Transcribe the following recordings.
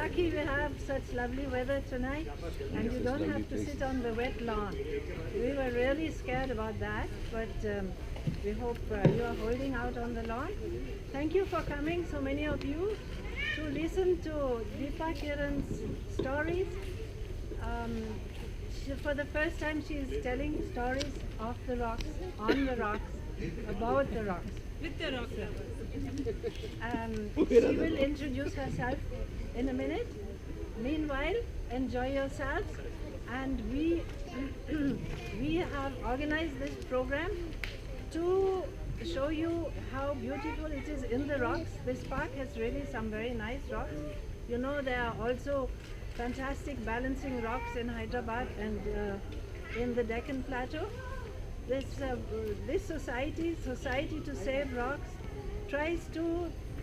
lucky we have such lovely weather tonight and you don't have to sit on the wet lawn. We were really scared about that, but we hope you are holding out on the lawn. Thank you for coming, so many of you, to listen to Deepa Kiran's stories. For the first time she is telling stories off the rocks, on the rocks, about the rocks. With the rocks. She will introduce herself in a minute. Meanwhile, enjoy yourselves. And we we have organized this program to show you how beautiful it is in the rocks. This park has really some very nice rocks. You know, there are also fantastic balancing rocks in Hyderabad and in the Deccan Plateau. This society to Save Rocks, tries to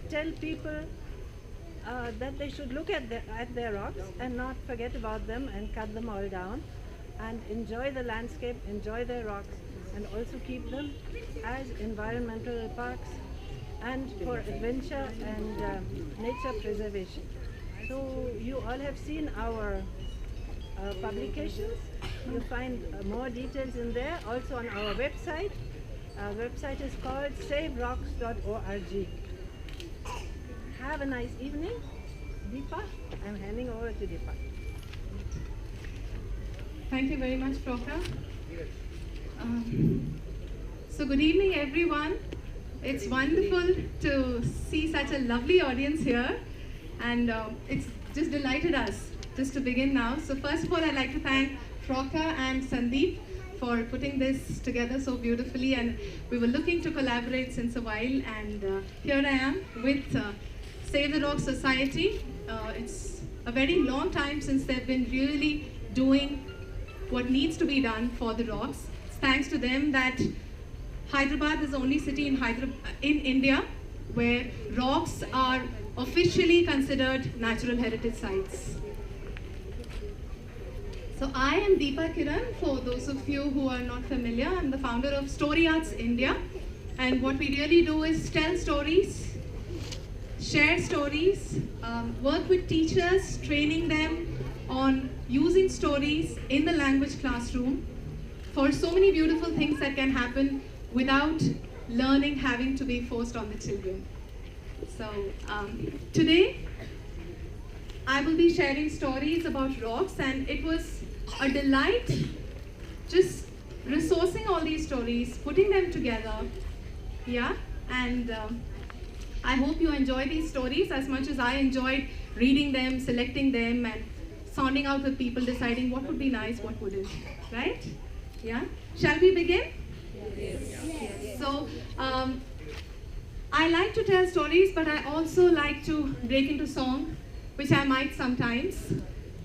tell people that they should look at their rocks and not forget about them and cut them all down, and enjoy the landscape, enjoy their rocks, and also keep them as environmental parks and for adventure and nature preservation. So you all have seen our publications. You'll find more details in there, also on our website. Our website is called saverocks.org. Have a nice evening. Deepa, I'm handing over to Deepa. Thank you very much, Frauke. So good evening, everyone. It's wonderful to see such a lovely audience here, and it's just delighted us just to begin now. So first of all, I'd like to thank Frauke and Sandeep for putting this together so beautifully, and we were looking to collaborate since a while, and here I am with Save the Rocks Society. It's a very long time since they've been really doing what needs to be done for the rocks. It's thanks to them that Hyderabad is the only city in India where rocks are officially considered natural heritage sites. So I am Deepa Kiran, for those of you who are not familiar. I'm the founder of Story Arts India, and what we really do is tell stories, share stories, work with teachers, training them on using stories in the language classroom for so many beautiful things that can happen without learning having to be forced on the children. So today I will be sharing stories about rocks, and it was a delight just resourcing all these stories, putting them together, yeah, and I hope you enjoy these stories as much as I enjoyed reading them, selecting them, and sounding out with people, deciding what would be nice, what wouldn't, right? Yeah? Shall we begin? Yes. Yes. So, I like to tell stories, but I also like to break into song, which I might sometimes.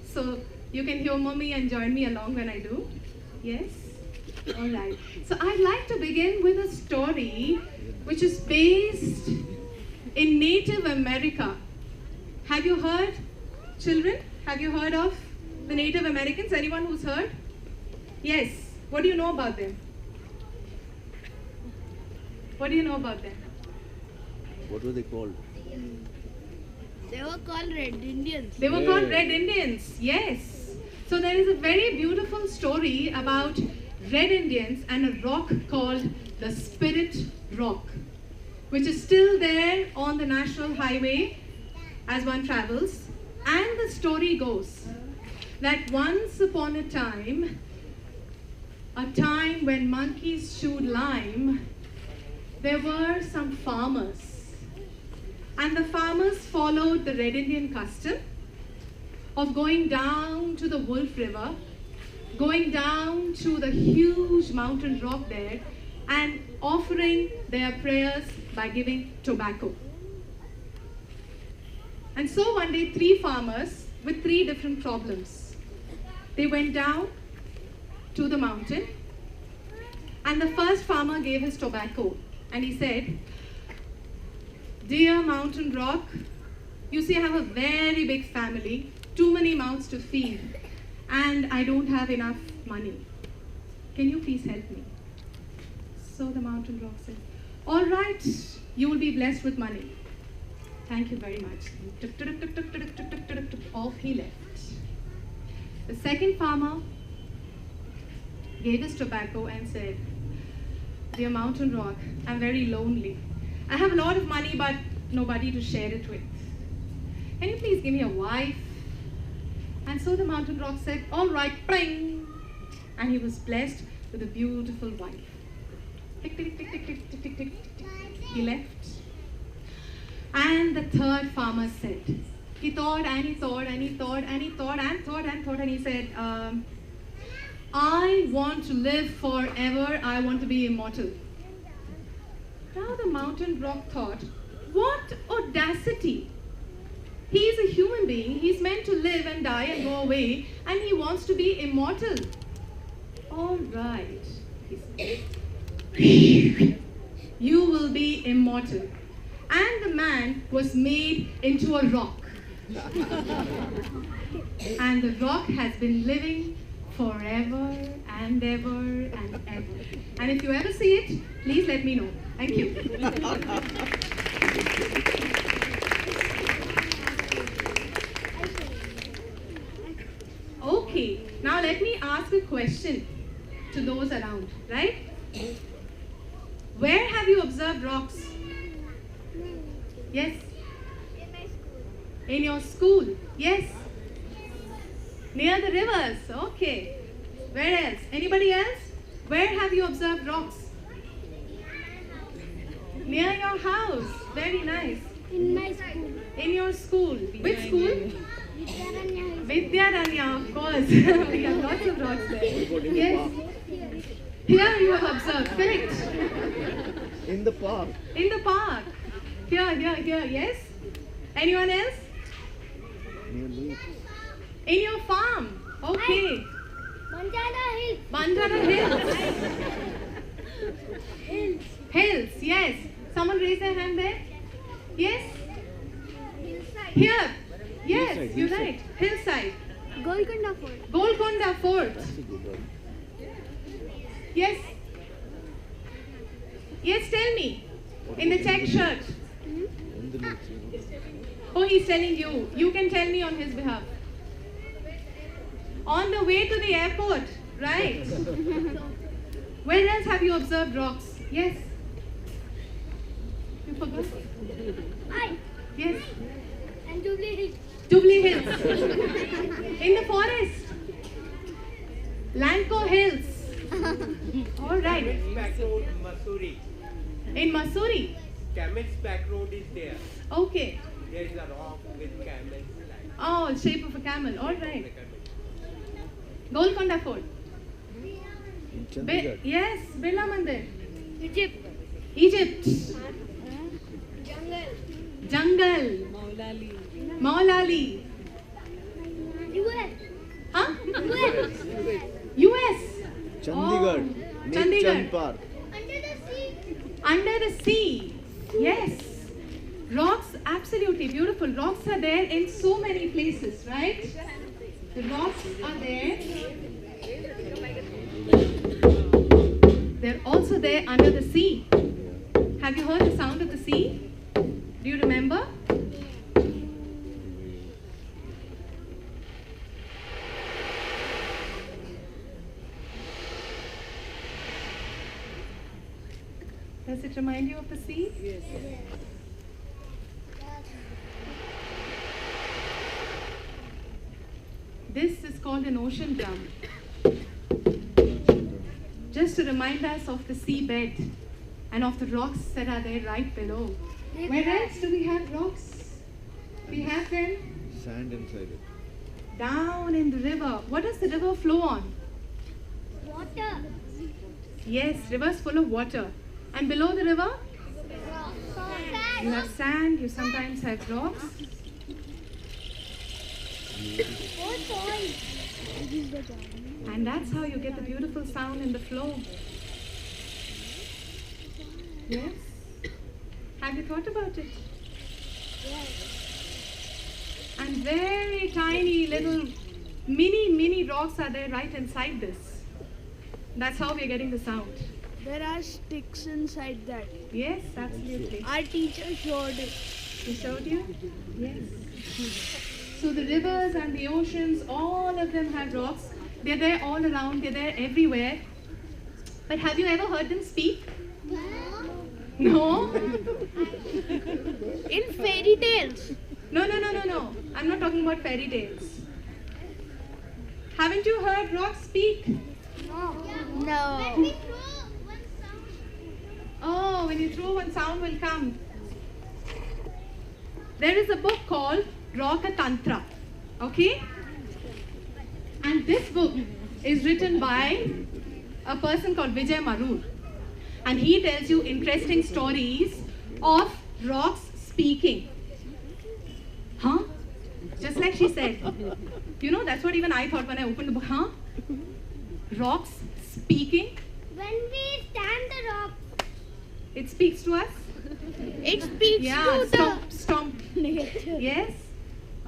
So, you can humor me and join me along when I do. Yes? All right. So, I'd like to begin with a story which is based in Native America. Have you heard, children? Have you heard of the Native Americans? Anyone who's heard? Yes. What do you know about them? What do you know about them? What were they called? They were called Red Indians. They were called Red Indians, yes. So there is a very beautiful story about Red Indians and a rock called the Spirit Rock, which is still there on the National Highway as one travels. And the story goes that once upon a time when monkeys chewed lime, there were some farmers. And the farmers followed the Red Indian custom of going down to the Wolf River, going down to the huge mountain rock there, and offering their prayers by giving tobacco. And so one day, 3 farmers with 3 different problems. They went down to the mountain, and the first farmer gave his tobacco, and he said, "Dear mountain rock, you see I have a very big family, too many mouths to feed, and I don't have enough money. Can you please help me?" So the mountain rock said, "All right, you will be blessed with money. Thank you very much." he left. The second farmer gave his tobacco and said, "Dear mountain rock, I'm very lonely. I have a lot of money but nobody to share it with. Can you please give me a wife?" And so the mountain rock said, "All right, pling." And he was blessed with a beautiful wife. Tick, tick, tick, tick, tick, tick, tick, tick, tick. He left. And the third farmer said, he thought and he thought and he thought and he thought and thought and thought and he said, "I want to live forever. I want to be immortal." Now the mountain rock thought, what audacity! He is a human being. He's meant to live and die and go away, and he wants to be immortal. All right, he said. You will be immortal. And the man was made into a rock. And the rock has been living forever and ever and ever. And if you ever see it, please let me know. Thank you. Okay, now let me ask a question to those around, right? Where have you observed rocks? Yes? In your school? Yes? Near the rivers? Okay. Where else? Anybody else? Where have you observed rocks? Near your house. Very nice. In my school. In your school. Which school? Vidyaranya. Vidyaranya, of course. We have lots of rocks there. Yes. Here you have observed. Correct. In the park. In the park. Here, yes? Anyone else? Near me. In your farm. Okay. Bandara Hill. Bandara Hills. Hills, yes. Someone raise their hand there? Yes? Hillside. Here. Yes, Hillside, you're hillside. right. Hillside. Golconda Fort. Golconda Fort. That's a good one. Yes. Yes, tell me. In the check shirt. In the next, you know. Oh, he's telling you. You can tell me on his behalf. On the way to the airport. Right. Where else have you observed rocks? Yes. You forgot? I. Yes. And Jubilee Hill. Jubilee Hills. In the forest. Lanco Hills. All right. Camel's Back Road, Missouri. In Missouri. Camel's Back Road is there. Okay. There is a rock with camels like Oh, shape of a camel. All right. a camel. Golconda Fort. In Chandigarh. Yes, Birla Mandir. Egypt. Egypt. Jungle. Jungle. Maulali. US. Huh? US. US. Chandigarh. Oh, Near Chandigarh. Chand Park. Under the sea. Under the sea. Yes. Rocks, absolutely beautiful. Rocks are there in so many places, right? The rocks are there. They're also there under the sea. Have you heard the sound of the sea? Do you remember? Does it remind you of the sea? Yes. This is called an ocean drum. Just to remind us of the seabed and of the rocks that are there right below. Where else do we have rocks? We have them Sand inside it. down in the river. What does the river flow on? Water. Yes, rivers full of water. And below the river, you have sand, you sometimes have rocks. And that's how you get the beautiful sound in the flow. Yes? Have you thought about it? And very tiny little mini rocks are there right inside this. That's how we're getting the sound. There are sticks inside that. Yes, absolutely. Our teacher showed it. He showed you? Yes. So the rivers and the oceans, all of them have rocks. They're there all around, they're there everywhere. But have you ever heard them speak? No? In fairy tales. No. I'm not talking about fairy tales. Haven't you heard rocks speak? No. Oh, when you throw one sound will come. There is a book called Rock Tantra. Okay? And this book is written by a person called Vijay Marur. And he tells you interesting stories of rocks speaking. Huh? Just like she said. You know, that's what even I thought when I opened the book. Huh? Rocks speaking? When we stand the rock, It speaks to us? it speaks Yeah, to stomp. the nature. Yes?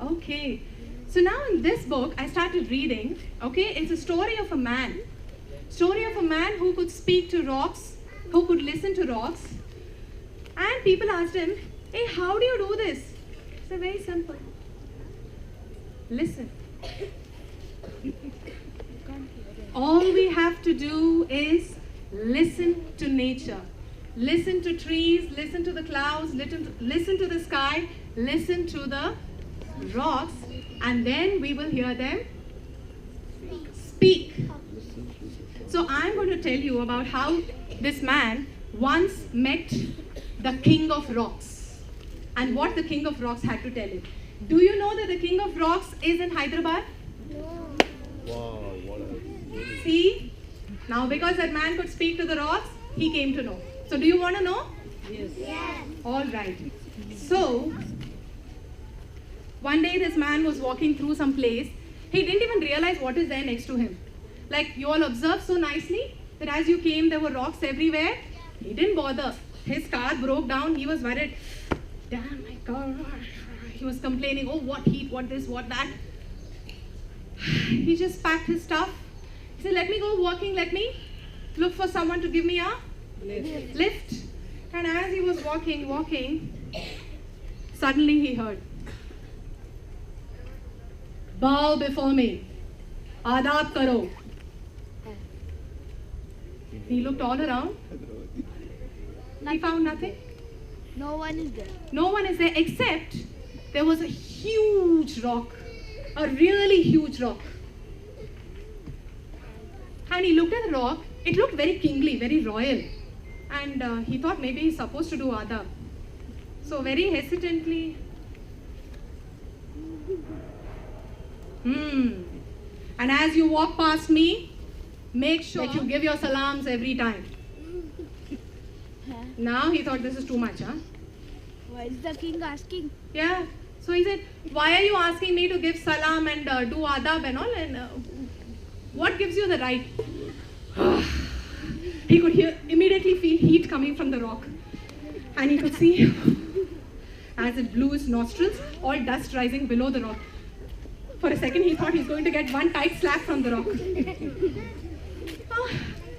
Okay. So now in this book, I started reading, okay, it's a story of a man. Story of a man who could speak to rocks, who could listen to rocks. And people asked him, hey, how do you do this? He said, very simple. Listen. All we have to do is listen to nature. Listen to trees, listen to the clouds, listen to the sky, listen to the rocks, and then we will hear them speak. So I'm going to tell you about how this man once met the king of rocks and what the king of rocks had to tell him. Do you know that the king of rocks is in Hyderabad? Wow, what a... See? Now because that man could speak to the rocks, he came to know. So do you want to know? Yes. All right. So, one day this man was walking through some place. He didn't even realize what is there next to him. Like you all observed so nicely that as you came, there were rocks everywhere. He didn't bother. His car broke down. He was worried. Damn, my God. He was complaining, oh, what heat, what this, what that. He just packed his stuff. He said, let me go walking. Let me look for someone to give me a lift. And as he was walking, suddenly he heard, bow before me, adab karo. He looked all around. He found nothing. No one is there. No one is there except there was a huge rock, a really huge rock. And he looked at the rock. It looked very kingly, very royal. And he thought maybe he's supposed to do adab. So very hesitantly, and as you walk past me, make sure that you give your salams every time. Now he thought this is too much, huh? Why is the king asking? Yeah. So he said, why are you asking me to give salam and do adab and all? And what gives you the right? He could immediately feel heat coming from the rock. And he could see, as it blew his nostrils, all dust rising below the rock. For a second, he thought he's going to get one tight slap from the rock.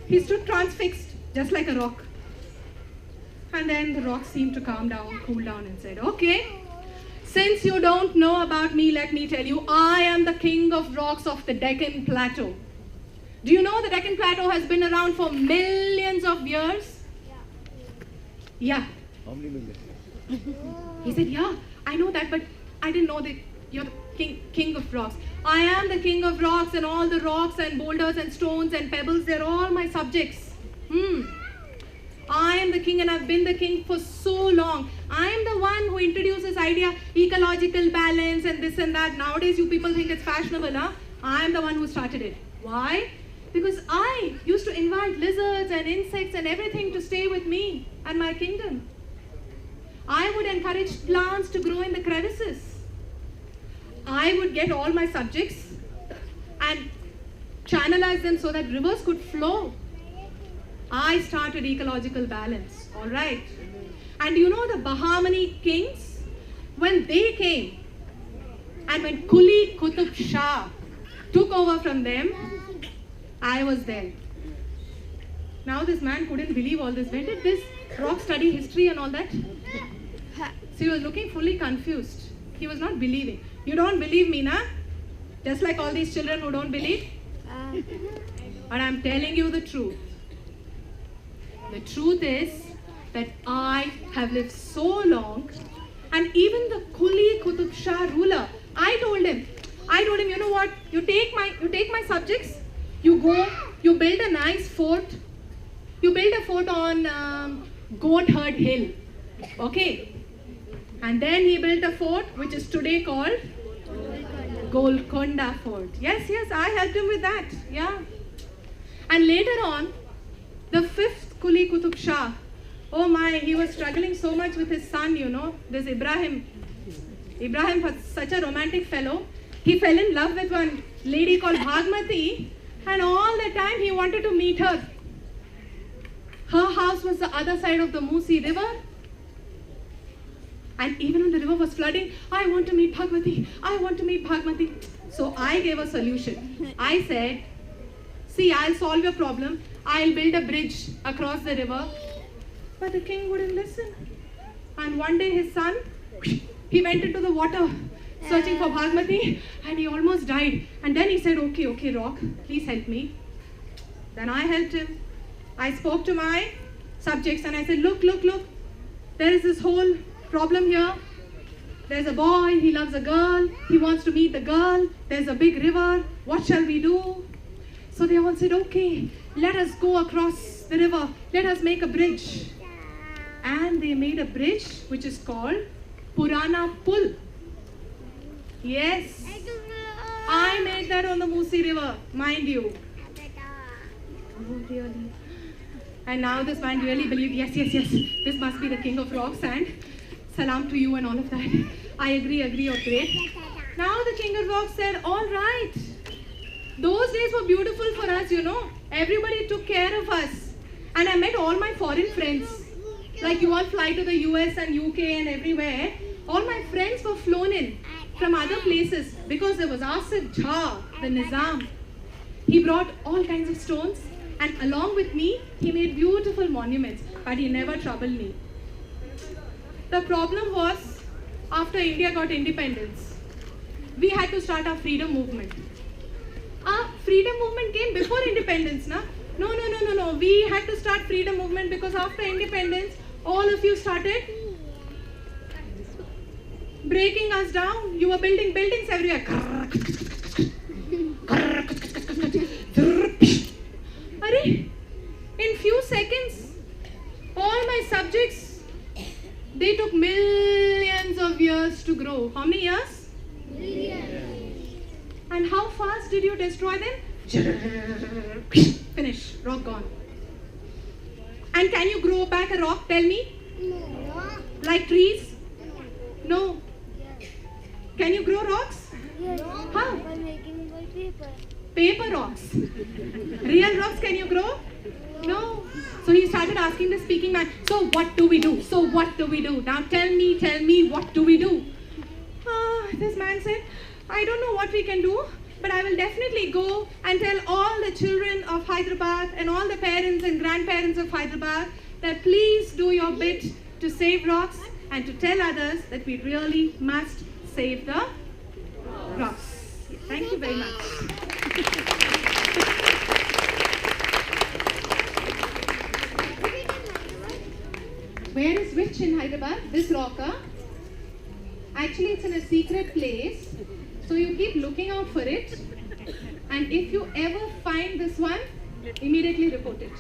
He stood transfixed, just like a rock. And then the rock seemed to calm down, cool down, and said, okay, since you don't know about me, let me tell you, I am the king of rocks of the Deccan Plateau. Do you know the Deccan Plateau has been around for millions of years? Yeah. How many million? He said, yeah, I know that, but I didn't know that you're the king of rocks. I am the king of rocks, and all the rocks and boulders and stones and pebbles, they're all my subjects. I am the king, and I've been the king for so long. I am the one who introduced this idea, ecological balance and this and that. Nowadays, you people think it's fashionable, huh? I am the one who started it. Why? Because I used to invite lizards and insects and everything to stay with me and my kingdom. I would encourage plants to grow in the crevices. I would get all my subjects and channelize them so that rivers could flow. I started ecological balance, all right? And you know the Bahmani kings, when they came and when Quli Qutub Shah took over from them, I was there. Now this man couldn't believe all this. When did this rock study history and all that? So he was looking fully confused. He was not believing. You don't believe me, na? Just like all these children who don't believe. But I'm telling you the truth. The truth is that I have lived so long, and even the Quli Qutub Shah ruler, I told him, you know what? You take my subjects. You go. You build a nice fort. You build a fort on Goat Herd Hill. Okay. And then he built a fort which is today called Golconda Fort. Yes, I helped him with that. Yeah. And later on, the 5th Quli Qutub Shah, oh my, he was struggling so much with his son, you know, this Ibrahim. Ibrahim was such a romantic fellow. He fell in love with one lady called Bhagmati, and all the time he wanted to meet her. Her house was the other side of the Musi river. And even when the river was flooding, I want to meet Bhagmati. I want to meet Bhagmati. So I gave a solution. I said, see, I'll solve your problem. I'll build a bridge across the river. But the king wouldn't listen. And one day his son, he went into the water searching for Bhagmati, and he almost died. And then he said, okay, rock, please help me. Then I helped him. I spoke to my subjects and I said, look, there is this whole problem here. There's a boy, he loves a girl, he wants to meet the girl, there's a big river, what shall we do? So they all said, okay, let us go across the river, let us make a bridge. And they made a bridge which is called Purana Pul. Yes, I made that on the Musi river, mind you. Oh, really? And now this man really believed, yes, this must be the king of rocks, and salam to you and all of that. I agree, you're great. Now the king of rocks said, all right. Those days were beautiful for us, you know. Everybody took care of us. And I met all my foreign friends. Like you all fly to the US and UK and everywhere. All my friends were flown in from other places because there was Asif Jha, the Nizam. He brought all kinds of stones, and along with me, he made beautiful monuments, but he never troubled me. The problem was, after India got independence, we had to start our freedom movement. Our freedom movement came before independence, na? No. We had to start freedom movement because after independence, all of you started breaking us down. You were building buildings everywhere. In few seconds, all my subjects, they took millions of years to grow. How many years? Millions. And how fast did you destroy them? Finish, rock gone. And can you grow back a rock? Tell me. No. Like trees? No. Can you grow rocks? Yes. How? By making by paper. Paper rocks. Real rocks can you grow? No. So he started asking the speaking man, so what do we do? Now tell me, what do we do? This man said, I don't know what we can do, but I will definitely go and tell all the children of Hyderabad and all the parents and grandparents of Hyderabad that please do your bit to save rocks and to tell others that we really must save the rocks. Thank you very much. Where is which in Hyderabad? This rocker. Actually, it's in a secret place. So you keep looking out for it. And if you ever find this one, immediately report it.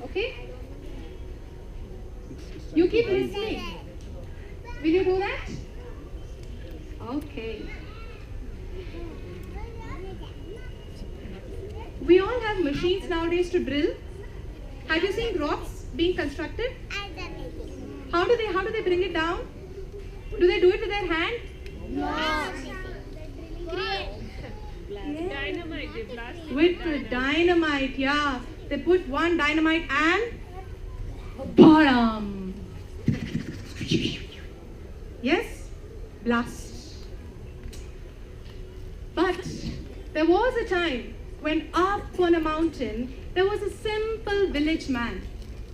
Okay? You keep listening. Will you do that? Okay. We all have machines nowadays to drill. Have you seen rocks being constructed? How do they bring it down? Do they do it with their hand? Dynamite, they blast. With dynamite, yeah. They put one dynamite and bottom. Yes? Blast. But there was a time when up on a mountain, there was a simple village man.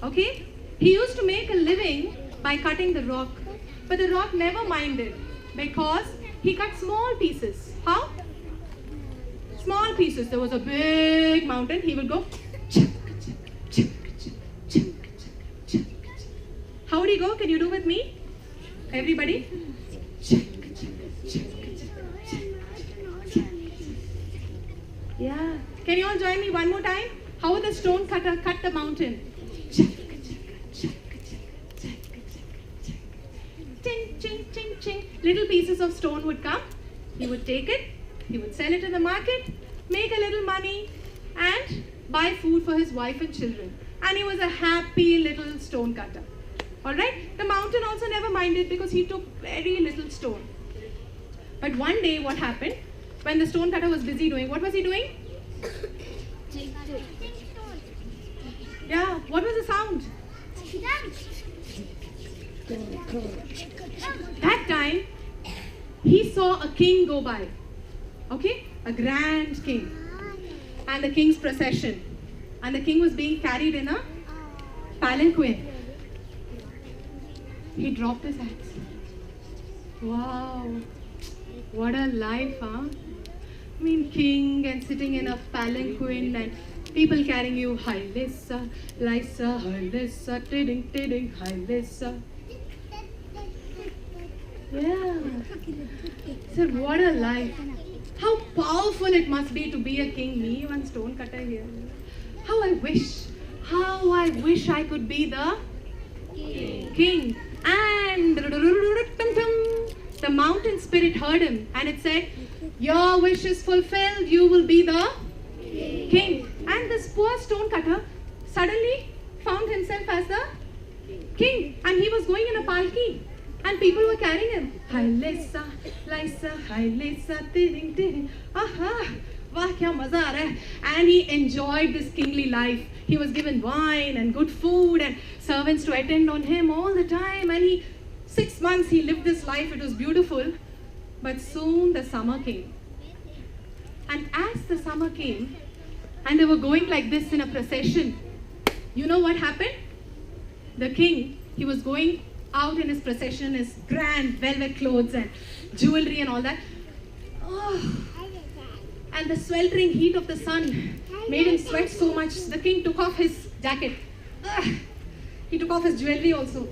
Okay? He used to make a living by cutting the rock. But the rock never minded because he cut small pieces. How? Small pieces. There was a big mountain. He would go. How would he go? Can you do with me? Everybody? Yeah. Can you all join me one more time? How would the stone cutter cut the mountain? Ching, ching, ching, ching. Little pieces of stone would come. He would take it. He would sell it in the market, make a little money, and buy food for his wife and children. And he was a happy little stone cutter. Alright? The mountain also never minded because he took very little stone. But one day what happened? When the stone cutter was busy doing, what was he doing? Yeah, what was the sound? That time, he saw a king go by. Okay? A grand king. And the king's procession. And the king was being carried in a palanquin. He dropped his axe. Wow. What a life, huh? I mean, king and sitting in a palanquin and people carrying you. Hi, Lisa, Lisa, hi, Lisa, tidding, tidding, hi, Lisa. Yeah. So what a life. How powerful it must be to be a king. Me, one stone cutter here. How I wish I could be the king. And the mountain spirit heard him and it said, your wish is fulfilled, you will be the king. And this poor stone cutter suddenly found himself as the king. And he was going in a palki. And people were carrying him. Hi Lisa, Lisa, hi Lisa, tidding, tidding. Aha, wah, kya maza aa raha hai. And he enjoyed this kingly life. He was given wine and good food and servants to attend on him all the time. And 6 months he lived this life. It was beautiful. But soon the summer came. And as the summer came, and they were going like this in a procession, you know what happened? The king, he was going out in his procession, his grand velvet clothes and jewelry and all that. Oh. And the sweltering heat of the sun made him sweat so much. The king took off his jacket. He took off his jewelry also.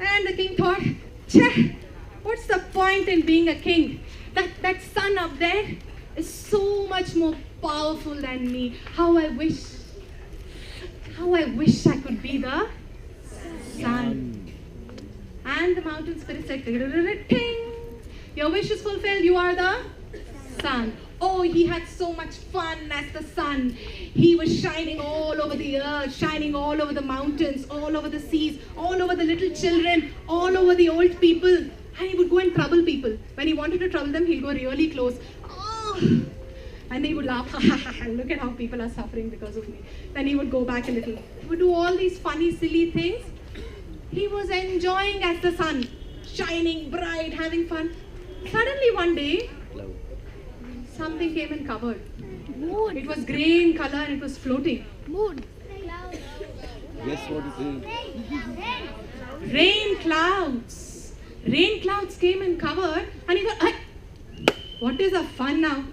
And the king thought, Cheh, what's the point in being a king? That sun up there is so much more powerful than me. How I wish I could be the sun. And the mountain spirit said, ting, your wish is fulfilled, you are the sun. Oh, he had so much fun as the sun. He was shining all over the earth, shining all over the mountains, all over the seas, all over the little children, all over the old people. And he would go and trouble people. When he wanted to trouble them, he'll go really close. Oh. And they would laugh, look at how people are suffering because of me. Then he would go back a little. He would do all these funny, silly things. He was enjoying as the sun, shining bright, having fun. Suddenly one day, something came and covered. Moon. It was grey in color and it was floating. Moon. Guess what it is? Rain clouds. Rain clouds came and covered and he thought, what is the fun now?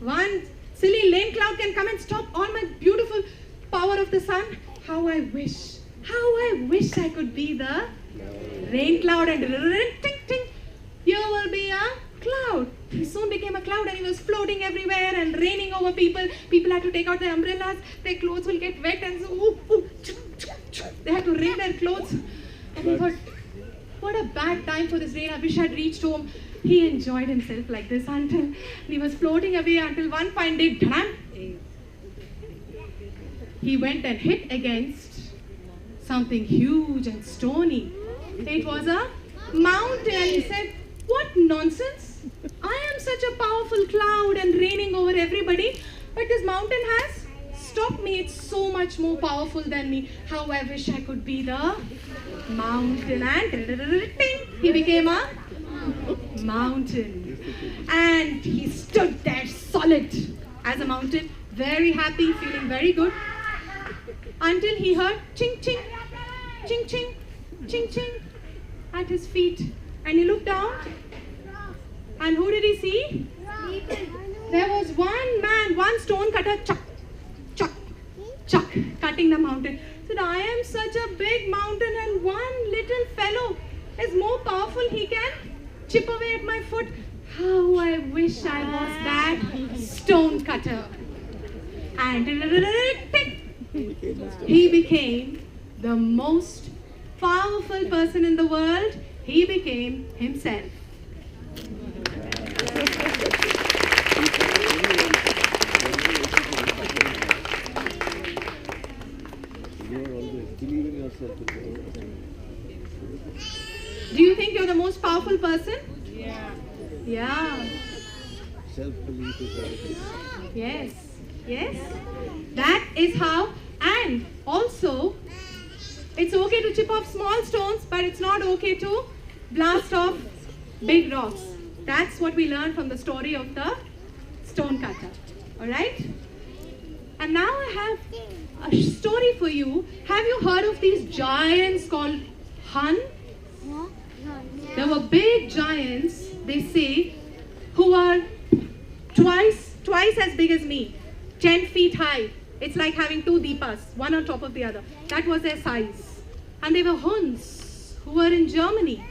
One silly rain cloud can come and stop all my beautiful power of the sun. How I wish I could be the rain cloud and ting, ting, you will be a cloud. He soon became a cloud and he was floating everywhere and raining over people. People had to take out their umbrellas. Their clothes will get wet and so they had to wring their clothes. And he thought, what a bad time for this rain. I wish I'd reached home. He enjoyed himself like this until he was floating away until one fine day, he went and hit against something huge and stony. It was a mountain and he said, what nonsense? I am such a powerful cloud and raining over everybody, but this mountain has stopped me. It's so much more powerful than me. How I wish I could be the mountain. And he became a mountain. And he stood there solid as a mountain, very happy, feeling very good, until he heard ching ching, ching ching, ching ching at his feet. And he looked down And who did he see? There was one man, one stone cutter, chuck, chuck, chuck, cutting the mountain. Said, I am such a big mountain and one little fellow is more powerful. He can chip away at my foot. How I wish I was that stone cutter. And he became the most powerful person in the world. He became himself. You are always believing yourself. Do you think you're the most powerful person? Yeah. Self-belief is everything. Yes. Yes. That is how. And also, it's okay to chip off small stones, but it's not okay to blast off big rocks. That's what we learned from the story of the stone cutter. Alright? And now I have a story for you. Have you heard of these giants called Hun? There were big giants, they say, who are twice as big as me, 10 feet high. It's like having two deepas, one on top of the other. That was their size. And they were Huns, who were in Germany.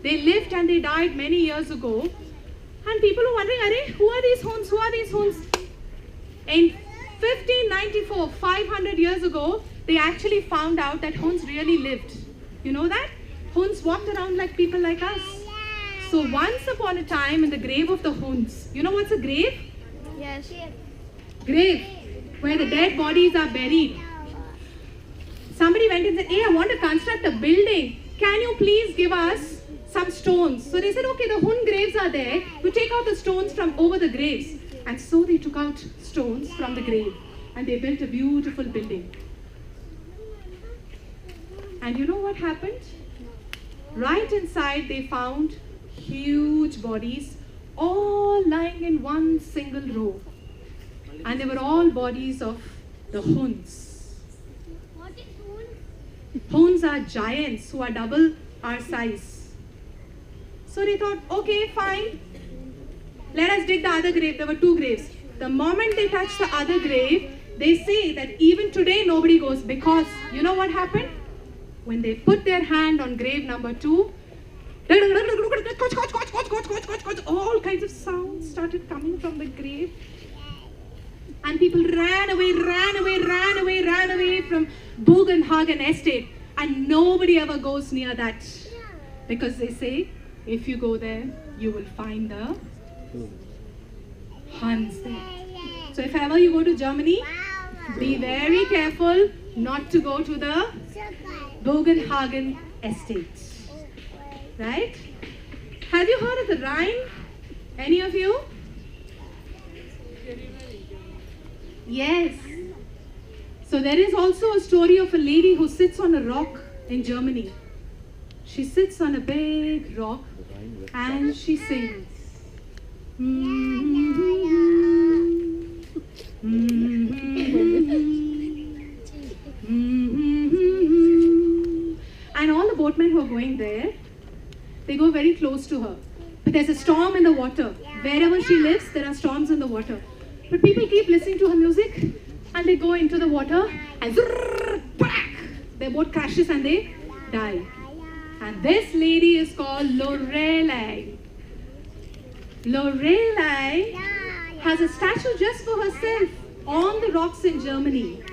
They lived and they died many years ago. And people were wondering, Arey, who are these Huns? Who are these Huns? In 1594, 500 years ago, they actually found out that Huns really lived. You know that? Huns walked around like people like us. So once upon a time in the grave of the Huns, you know what's a grave? Yes. Grave, where the dead bodies are buried. Somebody went and said, hey, I want to construct a building. Can you please give us some stones? So they said, okay, the Hun graves are there. You take out the stones from over the graves. And so they took out stones from the grave. And they built a beautiful building. And you know what happened? Right inside they found huge bodies, all lying in one single row. And they were all bodies of the Huns. What is Hun? Huns are giants who are double our size. So they thought, okay, fine. Let us dig the other grave. There were two graves. The moment they touched the other grave, they say that even today nobody goes, because you know what happened? When they put their hand on grave number 2, all kinds of sounds started coming from the grave. And people ran away from Bogenhagen estate. And nobody ever goes near that. Because they say, if you go there, you will find the Huns there. So if ever you go to Germany, be very careful not to go to the Bogenhagen estate. Right? Have you heard of the Rhine? Any of you? Yes. So there is also a story of a lady who sits on a rock in Germany. She sits on a big rock and she sings. And all the boatmen who are going there, they go very close to her. But there's a storm in the water. Wherever she lives, there are storms in the water. But people keep listening to her music and they go into the water and their boat crashes and they die. And this lady is called Lorelei. Lorelei has a statue just for herself on the rocks in Germany.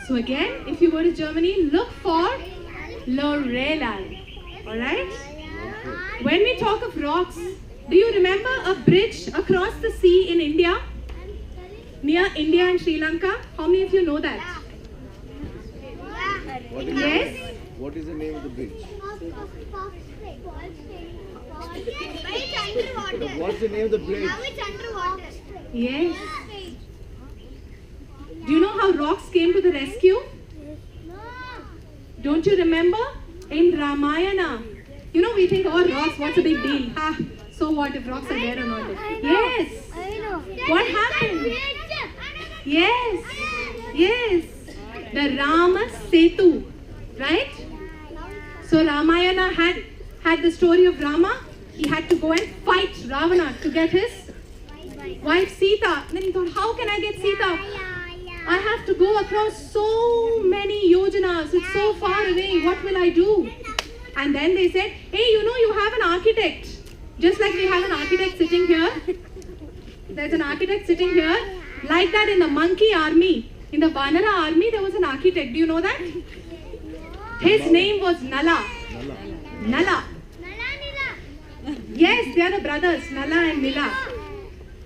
So again, if you go to Germany, look for Lorelei. Alright? When we talk of rocks, do you remember a bridge across the sea in India? Near India and Sri Lanka? How many of you know that? Yes? What is the name of the bridge? What's the name of the bridge? Now it's underwater. Yes. Do you know how rocks came to the rescue? Don't you remember? In Ramayana. You know, we think, oh, rocks, what's a big deal? Ah, so what if rocks are there or not? Yes. I know. What happened? Yes. Yes. The Rama Setu. Right? So Ramayana had the story of Rama he had to go and fight Ravana to get his wife Sita. And then he thought, how can I get Sita? I have to go across so many yojanas. It's so far away. What will I do? And then they said, hey, you know, you have an architect. Just like we have an architect sitting here. There's an architect sitting here. Like that in the monkey army. In the Vanara army, there was an architect. Do you know that? His name was Nala. Nala. Yes, they are the brothers, Nala and Nila.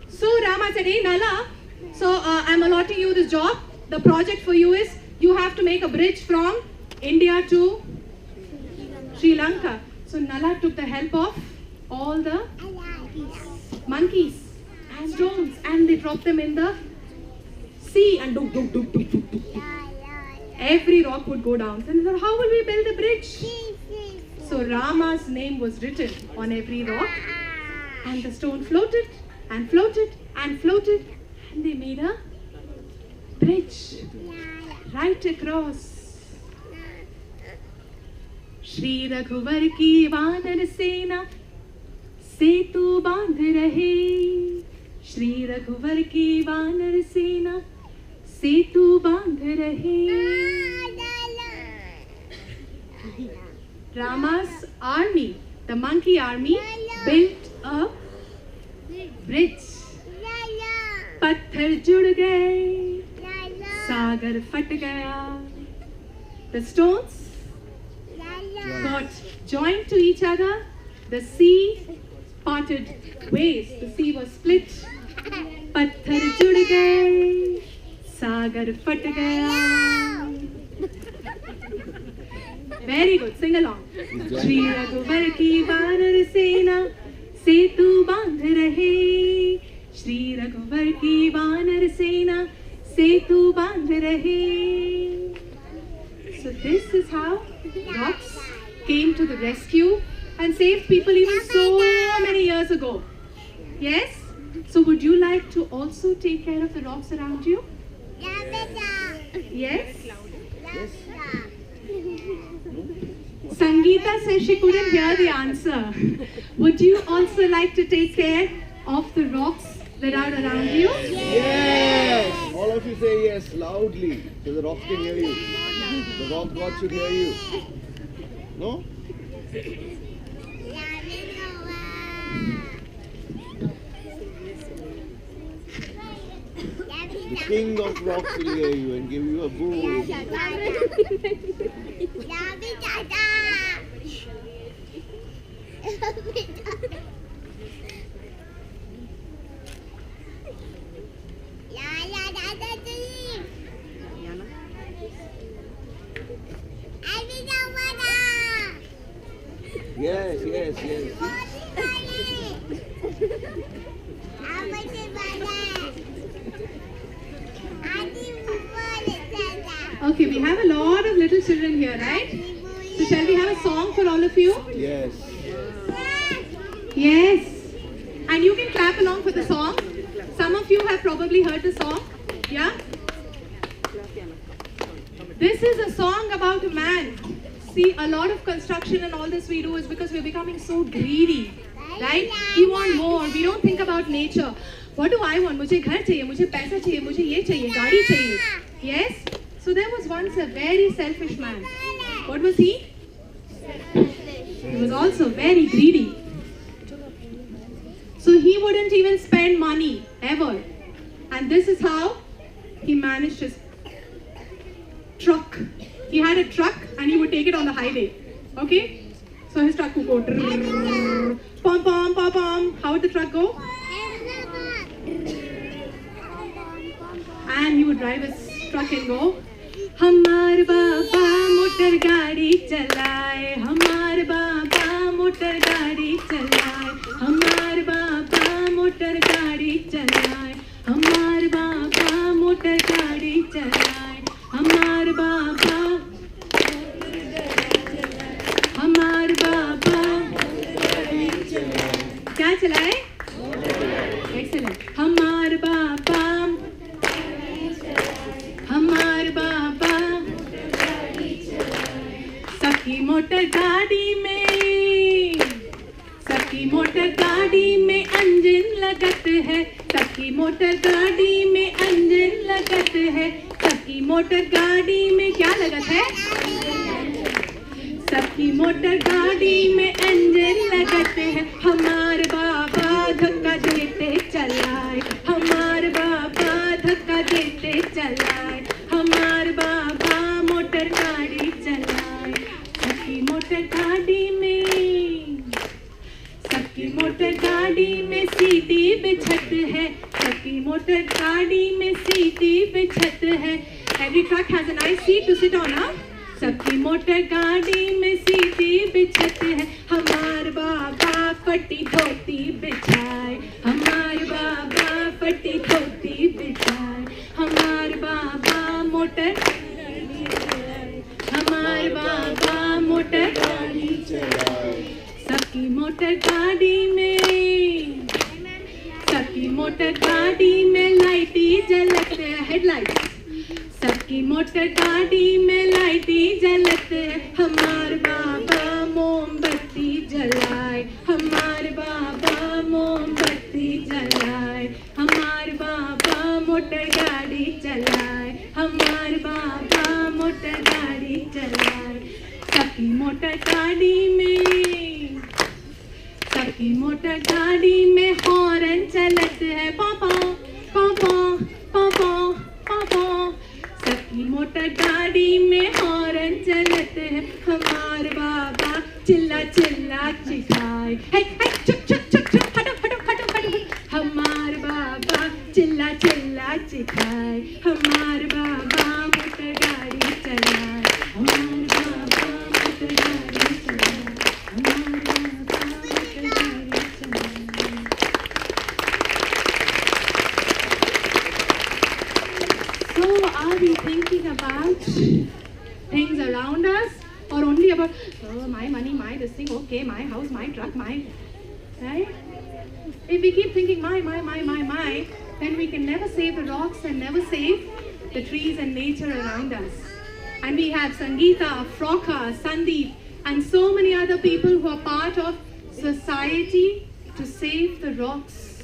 So Rama said, hey Nala, so I'm allotting you this job. The project for you is, you have to make a bridge from India to Sri Lanka. So Nala took the help of all the monkeys and stones, and they dropped them in the sea, and every rock would go down. And they thought, how will we build a bridge? So Rama's name was written on every rock, and the stone floated and floated and floated, and they made a bridge right across. Shri Raghuvar ki vanar sena setu bandh rahe. Shri Raghuvar ki vanar sena setu bandh rahe. Rama's army, the monkey army, built a bridge. पत्थर जुड़ गए, सागर फट गया. The stones got joined to each other. The sea parted ways. The sea was split. पत्थर जुड़ गए, सागर फट गया. Very good. Sing along. Shri Raghuvar ki vanar sena setu bandh rahe. Shri Raghuvar ki vanar sena setu bandh rahe. So this is how rocks came to the rescue and saved people even so many years ago. Yes? So would you like to also take care of the rocks around you? Yes? Sangeeta says she couldn't hear the answer. Would you also like to take care of the rocks that are around you? Yes! All of you say yes loudly so the rocks can hear you. The rock god should hear you. No? The king of rocks will hear you and give you a boon. Yes, yes, yes. Okay, we have a lot of little children here, right? So shall we have a song for all of you? Yes. Yes. And you can clap along for the song. Some of you have probably heard the song. Yeah? This is a song about a man. See, a lot of construction and all this we do is because we're becoming so greedy. Right? We want more. We don't think about nature. What do I want? मुझे घर चाहिए, मुझे पैसा चाहिए, मुझे ये चाहिए, गाड़ी चाहिए. Yes? So there was once a very selfish man. What was he? He was also very greedy. So he wouldn't even spend money ever. And this is how he managed his truck. He had a truck and he would take it on the highway. Okay? So his truck would go pom pom pom pom. How would the truck go? And he would drive his truck and go, हमार बाबा motor गाड़ी चलाए, हमार बाबा motor गाड़ी चलाए, हमार बाबा motor गाड़ी चलाए, हमार बाबा मोटर गाड़ी चलाए, हमार बाबा क्या चलाए? Excellent. हमार बाबा सखी मोटर गाड़ी में, सखी मोटर लगत है, सबकी मोटर गाड़ी में इंजन लगत है, सबकी मोटर गाड़ी में क्या लगत है? सबकी मोटर गाड़ी में इंजन लगत है, हमारे बाबा धक्का देते चलाए, हमारे बाबा धक्का देते चलाए, हमारे बाबा मोटर गाड़ी चलाए। सबकी मोटर गाड़ी में, सबकी मोटर गाड़ी में सीटी बिछत है, सबकी मोटर गाड़ी में सीटी बिछत है। Every truck has a nice seat to sit on, huh? सबकी मोटर गाड़ी में सीटी बिछत है, हमारे बाबा फटी धोती बिछाए, हमारे बाबा फटी धोती बिछाए, हमारे बाबा मोटर गाड़ी चलाए, हमारे बाबा मोटर गाड़ी चलाए। सबकी मोटर गाड़ी में, सबकी मोटर गाड़ी में लाइटी जलत है, हेडलाइट। सबकी मोटर गाड़ी में लाइटी जलत है, हमारे बाबा मोमबत्ती जलाए, हमारे बाबा मोमबत्ती जलाए, हमारे बाबा मोटर गाड़ी चलाए, हमारे बाबा मोटर गाड़ी चलाए। सबकी मोटर गाड़ी में, सबकी मोटर गाड़ी में हॉर्न चलत है, पापा पापा पापा पापा। सबकी मोटर गाड़ी में हॉर्न चलत है, हमारे बाबा चिल्ला चिल्ला चिल्लाए, हे चुप चुप चुप चुप हटो हटो हटो हटो। हमारे बाबा चिल्ला चिल्ला चिल्लाए, हमारे बाबा मोटर गाड़ी चलाए, हमारे बाबा मोटर गाड़ी चलाए, हमारे बाबा मोटर गाड़ी चलाए। So are we thinking about things around us or only about, oh, my money, my this thing, okay, my house, my truck, my, right? If we keep thinking my, then we can never save the rocks and never save the trees and nature around us. And we have Sangeeta, Froka, Sandeep, and so many other people who are part of society to save the rocks,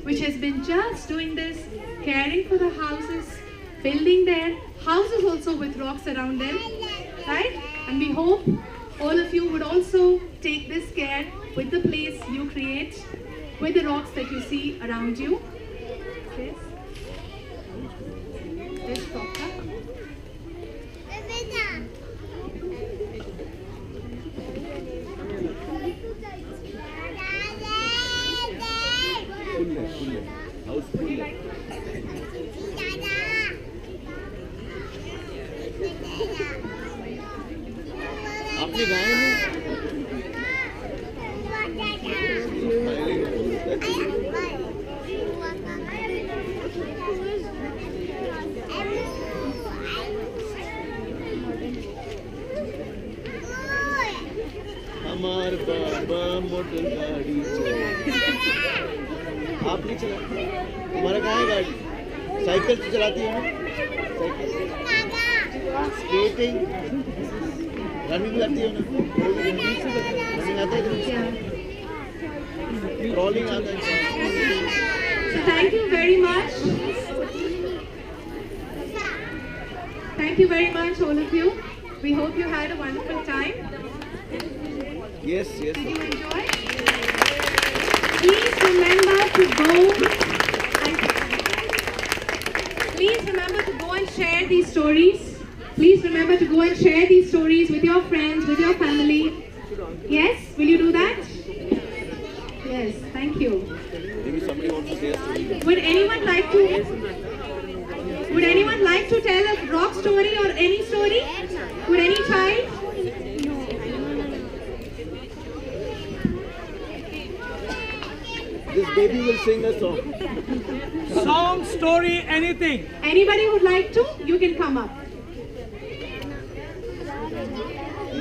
which has been just doing this, caring for the houses, building their houses also with rocks around them, right? And we hope all of you would also take this care with the place you create, with the rocks that you see around you. Yes. This Froka. full है, house full है। आपने गाए हैं? हमार बाबा motor गाड़ी आप नहीं चलाते? तुम्हारा कहाँ है गाड़ी? साइकिल तो चलाती हो ना? स्केटिंग, रनिंग करती हो ना? रनिंग आता है? क्रॉलिंग आता है? So thank you very much. Thank you very much, all of you. We hope you had a wonderful time. Yes, yes. Did you enjoy? Please remember to go and share these stories. Please remember to go and share these stories with your friends, with your family. Yes, will you do that? Yes, thank you. Maybe somebody wants to say a story. Would anyone like to tell a rock story or any story? Would any child? This baby will sing a song. Song, story, anything. Anybody who'd like to, you can come up.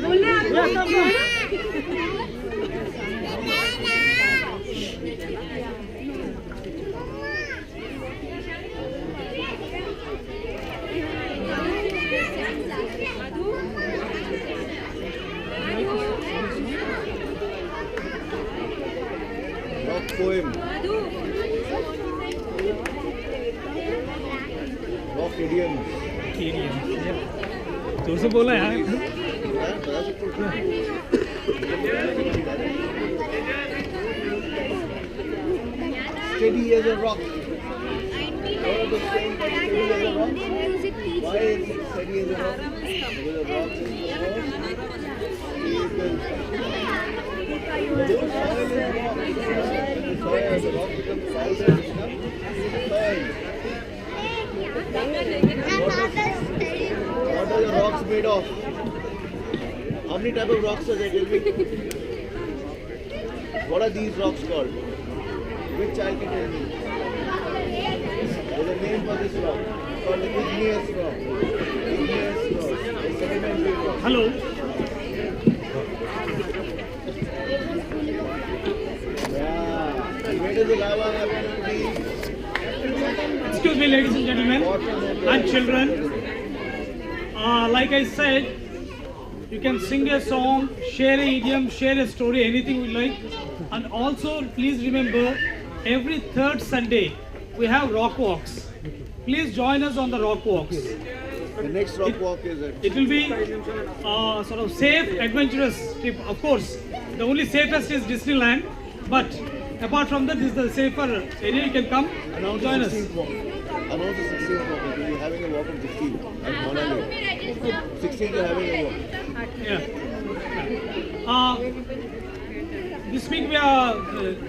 बोलना है आपको? rock poem. Rock idioms. जोर से बोला यार. Steady as a rock. What is the saying for steady as a rock? Why is it steady as a rock? Because a rock is the rock. The soil is rock. The soil as a rock becomes powder, it becomes soil. What are the rocks made of? How many type of rocks are there? Tell me. What are these rocks called? Which child can tell me? There's a name for this rock. It's called the igneous rock. Igneous rock. A sedimentary rock. Hello. Yeah. And where does the lava happen to be? Excuse me, ladies and gentlemen and children. Like I said, you can sing a song, share an idiom, share a story, anything you like. And also, please remember, every third Sunday we have rock walks. Please join us on the rock walks. The next rock walk is at It will be sort of safe, adventurous trip. Of course, the only safest is Disneyland, but apart from that, this is the safer area. You can come and join us. 16th walk. Announce the 16th walk. We'll be having a walk on 16th at Monali. 16th you're having a walk. Yeah. This week we are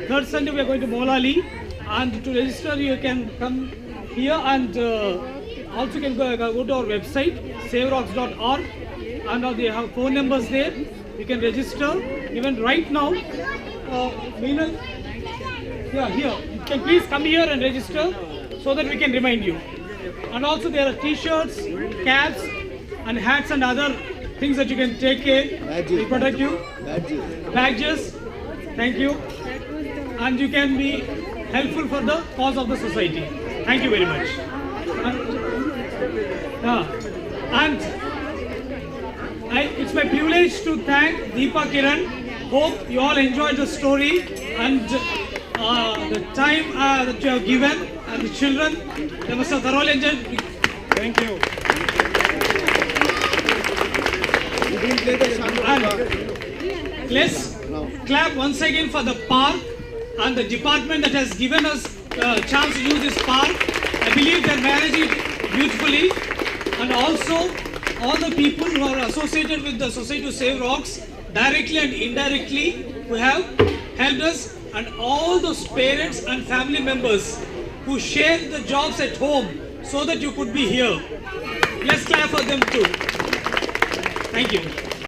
third Sunday we are going to Molali, and to register you can come here, and also you can go to our website saverocks.org, and they have phone numbers there. You can register even right now. Meenal, yeah, here. You can please come here and register so that we can remind you. And also there are t-shirts, caps, and hats and other things that you can take care. Badges. We protect you. Badges. Badges. Thank you. And you can be helpful for the cause of the society. Thank you very much. It's my privilege to thank Deepa Kiran. Hope you all enjoyed the story and the time that you have given, and the children, they must have thoroughly enjoyed. Thank you. You didn't play the Shango. Let's clap once again for the park and the department that has given us a chance to use this park. I believe they're managing it beautifully, and also all the people who are associated with the Society to Save Rocks, directly and indirectly, who have helped us, and all those parents and family members who shared the jobs at home so that you could be here. Let's clap for them too. Thank you.